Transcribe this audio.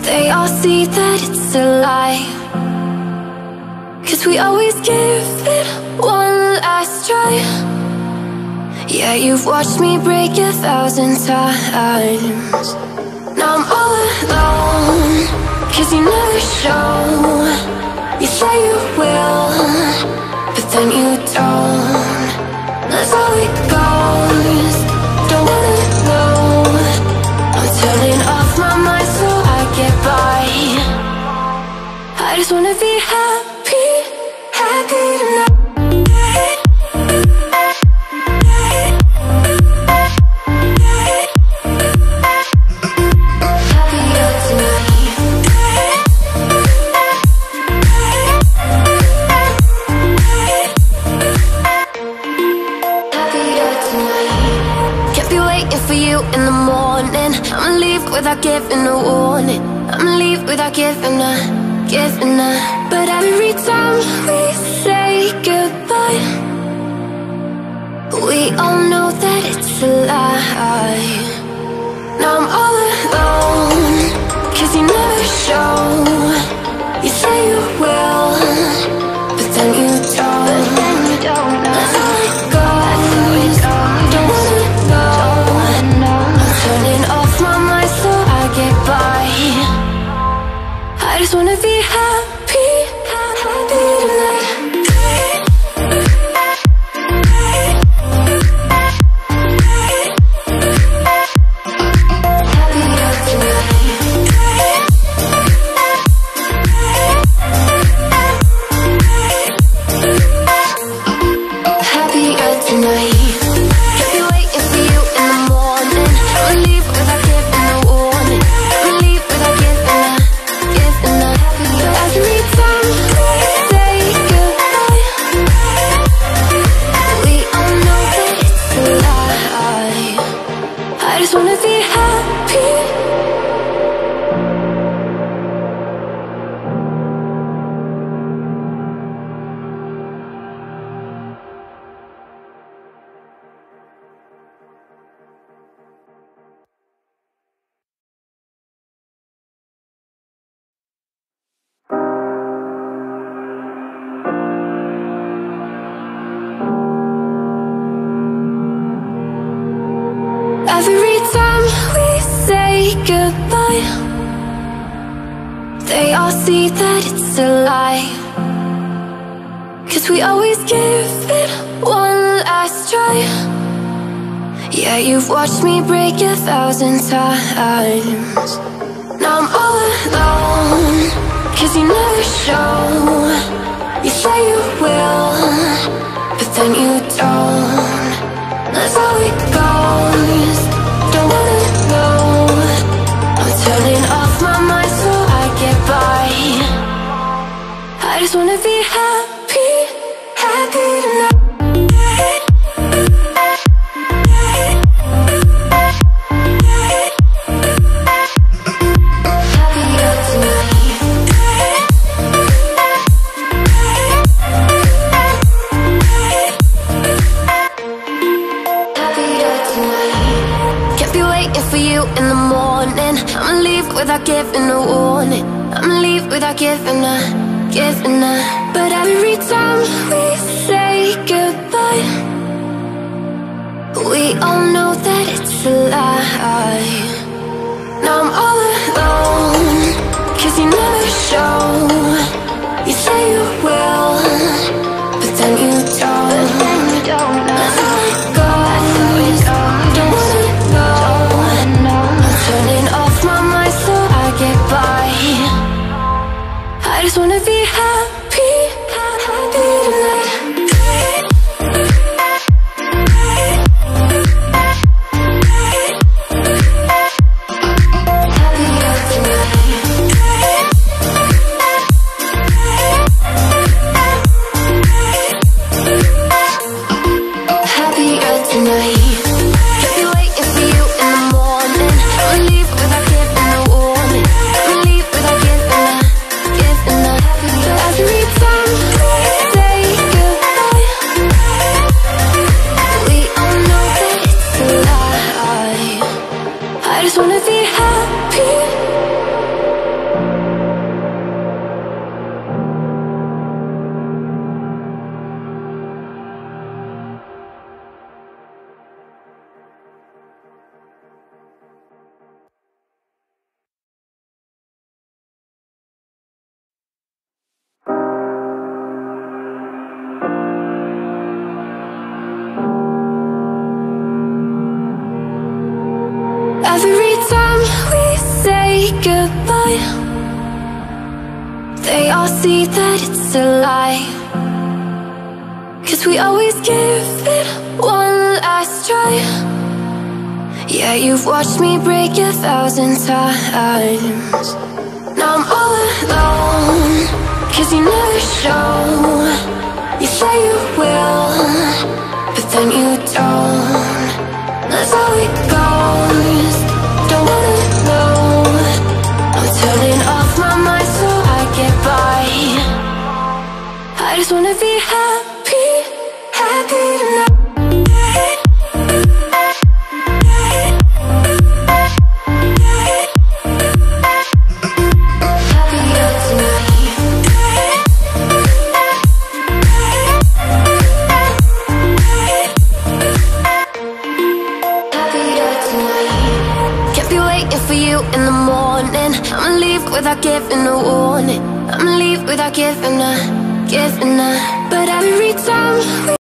They all see that it's a lie, 'cause we always give it one last try. Yeah, you've watched me break 1,000 times. Now I'm all alone, 'cause you never show. You say you will, but then you don't. That's how it goes. Don't wanna know. I'm turning off my mind so I get by. I just wanna be happy, happy tonight. In the morning, I'ma leave without giving a warning. I'ma leave without giving a. But every time we say goodbye, we all know that it's a lie. Now I'm all alone, 'cause you never show. You say you will, but then you don't. That's how it goes. Don't wanna know. Turning off my mind so I get by. I just wanna be happy, happy tonight. Every time we say goodbye, they all see that it's a lie, 'cause we always give it one last try. Yeah, you've watched me break 1,000 times. Now I'm all alone, 'cause you never show. You say you will, but then you don't. That's how it goes. Don't wanna know. I'm turning off my mind so I get by. I just wanna be happy, happy tonight. In the morning, I'ma leave without giving a warning. I'ma leave without giving a. But every time we say goodbye, we all know that it's a lie. Now I'm all alone, 'cause you never show. You say you will, but then you don't. That's how it goes. Don't wanna know. Turning off my mind so I get by. I just wanna be happy, happy tonight. Every goodbye. They all see that it's a lie, 'cause we always give it one last try. Yeah, you've watched me break 1,000 times. Now I'm all alone, 'cause you never show. You say you will, but then you don't. That's how it goes. Don't wanna know. I'm turning off my mind so I get by. I just wanna be happy, happy now. In the morning, I'ma leave without giving a warning. I'ma leave without giving a. But every time